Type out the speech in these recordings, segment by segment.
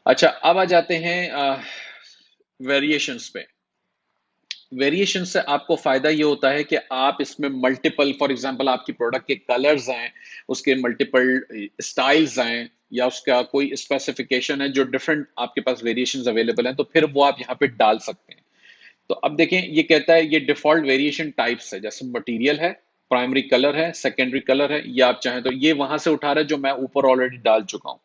अच्छा, अब आ जाते हैं वेरिएशंस पे। वेरिएशन से आपको फायदा ये होता है कि आप इसमें मल्टीपल, फॉर एग्जांपल आपकी प्रोडक्ट के कलर्स हैं, उसके मल्टीपल स्टाइल्स हैं, या उसका कोई स्पेसिफिकेशन है जो डिफरेंट आपके पास वेरिएशंस अवेलेबल हैं, तो फिर वो आप यहाँ पे डाल सकते हैं। तो अब देखें, ये कहता है ये डिफॉल्ट वेरिएशन टाइप्स है, जैसे मटेरियल है, प्राइमरी कलर है, सेकेंडरी कलर है, या आप चाहें तो ये वहां से उठा रहा है जो मैं ऊपर ऑलरेडी डाल चुका हूं।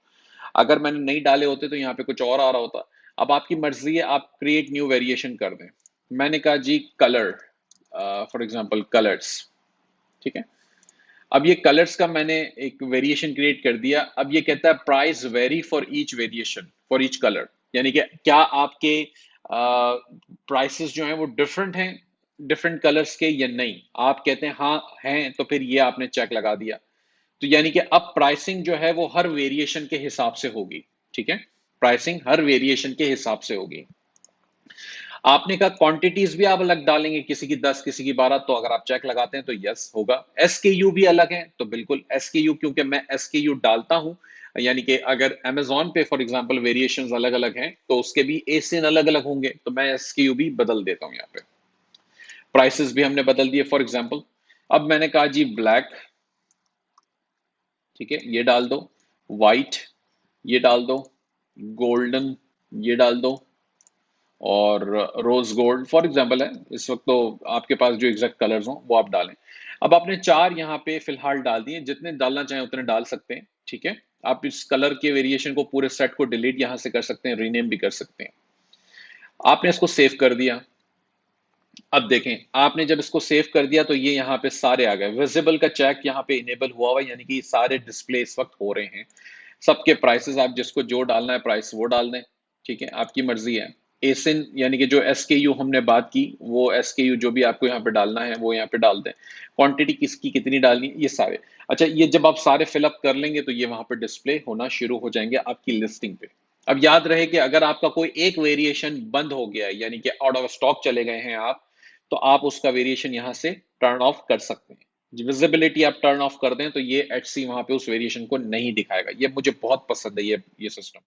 अगर मैंने नहीं डाले होते तो यहाँ पे कुछ और आ रहा होता। अब आपकी मर्जी है, आप क्रिएट न्यू वेरिएशन कर दें। मैंने कहा जी कलर, फॉर एग्जांपल कलर्स, ठीक है। अब ये कलर्स का मैंने एक वेरिएशन क्रिएट कर दिया। अब ये कहता है price very for each variation, for each colour, यानी कि क्या आपके प्राइसेस जो हैं वो डिफरेंट हैं डिफरेंट कलर्स के या नहीं। आप कहते हैं हाँ हैं, तो फिर ये आपने चेक लगा दिया। तो यानी कि अब प्राइसिंग जो है वो हर वेरिएशन के हिसाब से होगी, ठीक है। प्राइसिंग हर वेरिएशन के हिसाब से होगी। आपने कहा क्वांटिटीज भी आप अलग डालेंगे, किसी की 10 किसी की 12, तो अगर आप चेक लगाते हैं तो यस होगा। एसकेयू भी अलग है, तो बिल्कुल एसकेयू, क्योंकि मैं एसकेयू डालता हूं, यानी कि अगर Amazon पे फॉर एग्जांपल वेरिएशंस अलग अलग हैं तो उसके भी एसिन अलग अलग होंगे, तो मैं एसकेयू भी बदल देता हूं यहाँ पे। प्राइसेस भी हमने बदल दिए फॉर एग्जांपल। अब मैंने कहा जी ब्लैक, ठीक है, ये डाल दो। वाइट, ये डाल दो। गोल्डन, ये डाल दो। और रोज गोल्ड फॉर एग्जांपल है इस वक्त, तो आपके पास जो एग्जैक्ट कलर्स हो वो आप डालें। अब आपने 4 यहाँ पे फिलहाल डाल दिए, जितने डालना चाहें उतने डाल सकते हैं, ठीक है। आप इस कलर के वेरिएशन को, पूरे सेट को डिलीट यहाँ से कर सकते हैं, रीनेम भी कर सकते हैं। आपने इसको सेव कर दिया। अब देखें, आपने जब इसको सेव कर दिया तो ये यहाँ पे सारे आ गए। विजिबल का चेक यहाँ पे इनेबल हुआ हुआ है, यानी कि सारे डिस्प्ले इस वक्त हो रहे हैं। सबके प्राइसेस, आप जिसको जो डालना है प्राइस वो डाल दें, ठीक है, आपकी मर्जी है। एसिन यानी कि जो एसकेयू हमने बात की, वो एसकेयू जो भी आपको यहाँ पे डालना है वो यहाँ पे डाल दें। क्वांटिटी किसकी कितनी डालनी है, ये सारे। अच्छा, ये जब आप सारे फिलअप कर लेंगे तो ये वहां पे डिस्प्ले होना शुरू हो जाएंगे आपकी लिस्टिंग पे। अब याद रहे कि अगर आपका कोई एक वेरिएशन बंद हो गया है, यानी कि आउट ऑफ स्टॉक चले गए हैं आप, तो आप उसका वेरिएशन यहां से टर्न ऑफ कर सकते हैं। विजिबिलिटी आप टर्न ऑफ कर दें तो ये एचसी वहां पे उस वेरिएशन को नहीं दिखाएगा। ये मुझे बहुत पसंद है, ये सिस्टम।